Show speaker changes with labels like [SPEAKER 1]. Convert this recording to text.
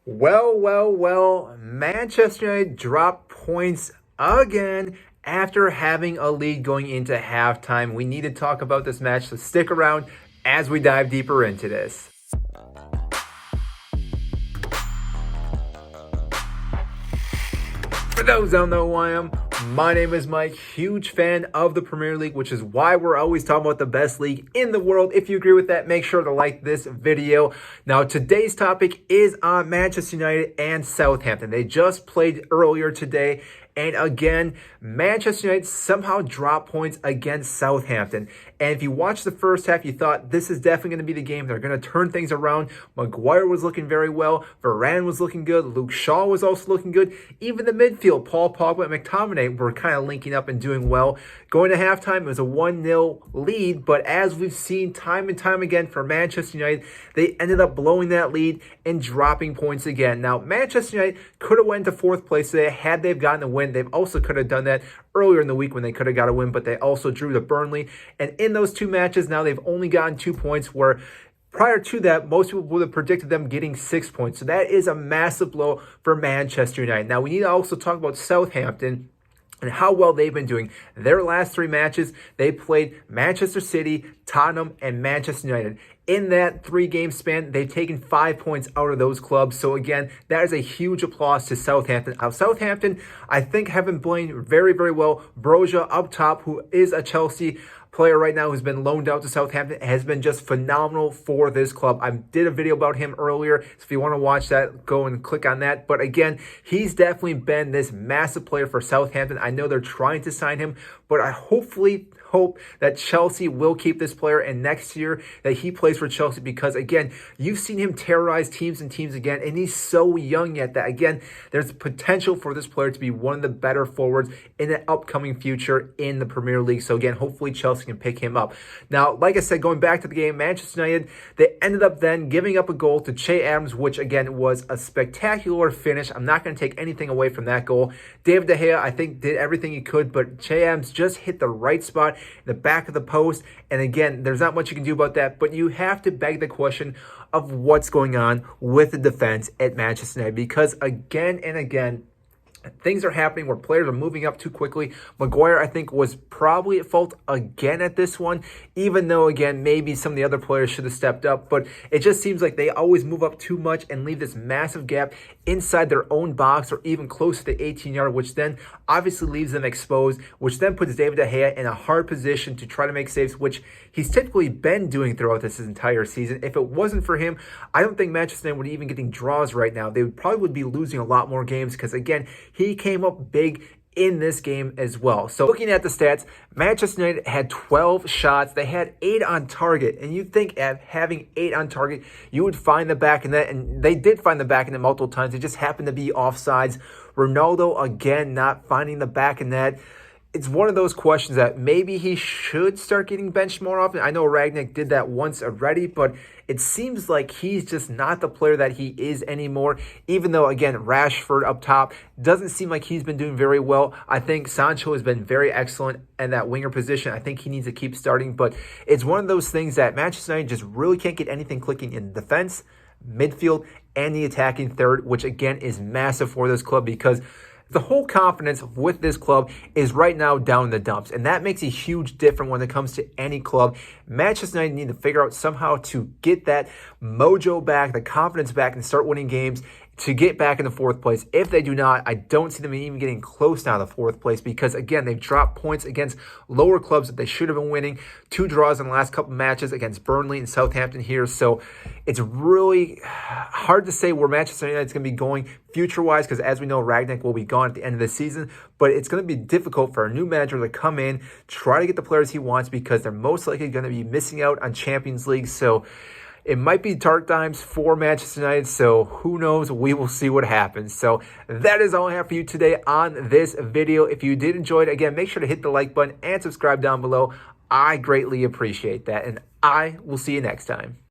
[SPEAKER 1] Well, Manchester United dropped points again after having a lead going into halftime. We need to talk about this match, so stick around as we dive deeper into this. For those who don't know who I am, my name is Mike, huge fan of the Premier League, which is why we're always talking about the best league in the world. If you agree with that, make sure to like this video. Now, today's topic is on Manchester United and Southampton. They just played earlier today. And again, Manchester United somehow dropped points against Southampton. And if you watched the first half, you thought this is definitely going to be the game. They're going to turn things around. Maguire was looking very well. Varane was looking good. Luke Shaw was also looking good. Even the midfield, Paul Pogba and McTominay were kind of linking up and doing well. Going to halftime, it was a 1-0 lead. But as we've seen time and time again for Manchester United, they ended up blowing that lead and dropping points again. Now, Manchester United could have went to fourth place today had they've gotten a win. They've also could have done that earlier in the week when they could have got a win, but they also drew to Burnley. And in those two matches, now they've only gotten 2 points, where prior to that, most people would have predicted them getting 6 points. So that is a massive blow for Manchester United. Now, we need to also talk about Southampton and how well they've been doing. Their last 3 matches, they played Manchester City, Tottenham, and Manchester United. In that 3-game span, they've taken 5 points out of those clubs. So again, that is a huge applause to Southampton. Southampton, I think, have been playing very, very well. Broja up top, who is a Chelsea player right now who's been loaned out to Southampton, has been just phenomenal for this club. I did a video about him earlier, so if you want to watch that, go and click on that. But again, he's definitely been this massive player for Southampton. I know they're trying to sign him, but I hope that Chelsea will keep this player, and next year that he plays for Chelsea, because again, you've seen him terrorize teams and teams again, and he's so young yet that again, there's potential for this player to be one of the better forwards in the upcoming future in the Premier League. So again, hopefully Chelsea can pick him up. Now, like I said, going back to the game, Manchester United, they ended up then giving up a goal to Che Adams, which again was a spectacular finish. I'm not going to take anything away from that goal. David De Gea, I think, did everything he could, but Che Adams just hit the right spot in the back of the post. And again, there's not much you can do about that, but you have to beg the question of what's going on with the defense at Manchester United, because again and again, things are happening where players are moving up too quickly. Maguire, I think, was probably at fault again at this one, even though, again, maybe some of the other players should have stepped up. But it just seems like they always move up too much and leave this massive gap inside their own box or even close to the 18-yard, which then obviously leaves them exposed, which then puts David De Gea in a hard position to try to make saves, which he's typically been doing throughout this entire season. If it wasn't for him, I don't think Manchester United would even getting draws right now. They probably would be losing a lot more games because, again, he came up big in this game as well. So looking at the stats, Manchester United had 12 shots. They had 8 on target. And you'd think at having 8 on target, you would find the back of net. And they did find the back of net multiple times. It just happened to be offsides. Ronaldo, again, not finding the back of net. It's one of those questions that maybe he should start getting benched more often. I know Ragnick did that once already, but it seems like he's just not the player that he is anymore. Even though, again, Rashford up top doesn't seem like he's been doing very well. I think Sancho has been very excellent in that winger position. I think he needs to keep starting, but it's one of those things that Manchester United just really can't get anything clicking in defense, midfield, and the attacking third, which again is massive for this club, because the whole confidence with this club is right now down in the dumps, and that makes a huge difference when it comes to any club. Manchester United need to figure out somehow to get that mojo back, the confidence back, and start winning games to get back in the 4th place. If they do not, I don't see them even getting close now to the 4th place, because again, they've dropped points against lower clubs that they should have been winning. 2 draws in the last couple matches against Burnley and Southampton here. So it's really hard to say where Manchester United is going to be going future-wise, because as we know, Ragnick will be gone at the end of the season. But it's going to be difficult for a new manager to come in, try to get the players he wants, because they're most likely going to be missing out on Champions League. So it might be dark times for Manchester United, so who knows? We will see what happens. So that is all I have for you today on this video. If you did enjoy it, again, make sure to hit the like button and subscribe down below. I greatly appreciate that, and I will see you next time.